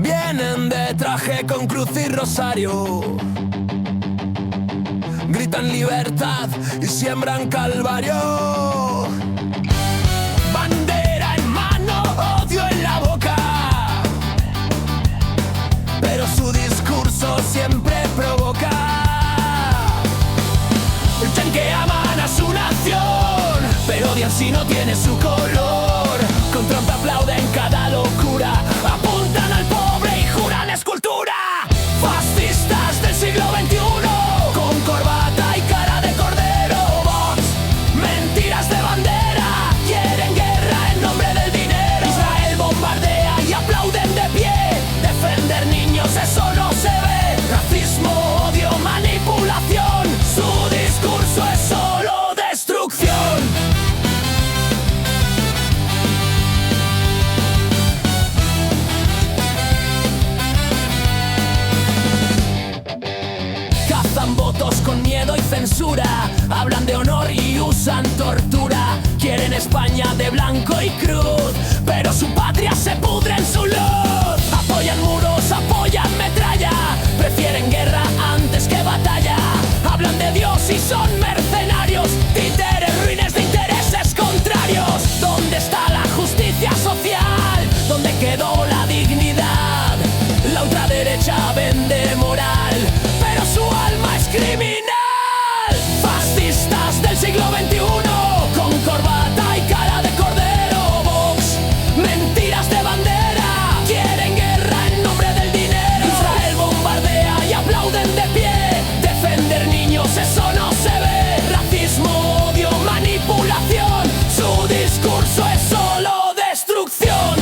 Vienen de traje con cruz y rosario, gritan libertad y siembran calvario. Bandera en mano, odio en la boca, pero su discurso siempre provoca. Dicen que aman a su nación, pero odian si no tiene su color. Con Trump aplauden cada locura, apuntan al pobre y juran escultura. Fascistas del siglo XXI, con corbata y cara de cordero. Vox, mentiras de bandera, quieren guerra en nombre del dinero. Israel bombardea y aplauden de pie, defender niños eso no se ve. Racismo, odio, manipulación, su discurso es solo destrucción. Cazan votos con miedo y censura, hablan de honor y usan tortura. Quieren España de blanco y cruz, pero su patria se pudre en su luz. Apoyan muros, apoyan metralla, prefieren guerra antes que batalla. Hablan de Dios y son mercenarios, títeres ruines de intereses contrarios. ¿Dónde está la justicia social? ¿Dónde quedó la dignidad? La ultraderecha vende moral, pero su alma es criminal. Fascistas del siglo XXI, con corbata y cara de cordero. Vox, mentiras de bandera, quieren guerra en nombre del dinero. Israel bombardea y aplauden de pie, defender niños eso no se ve. Racismo, odio, manipulación, su discurso es solo destrucción.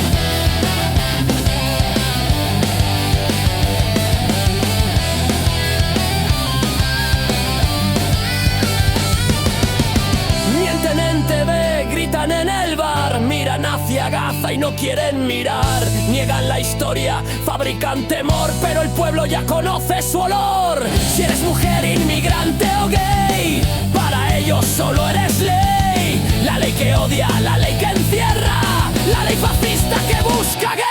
Mienten en TV, gritan en el bar, miran hacia Gaza y no quieren mirar. Niegan la historia, fabrican temor, pero el pueblo ya conoce su olor. Si eres mujer, inmigrante o gay, para ellos solo eres ley. La ley que odia, la ley que encierra, la ley fascista que busca guerra.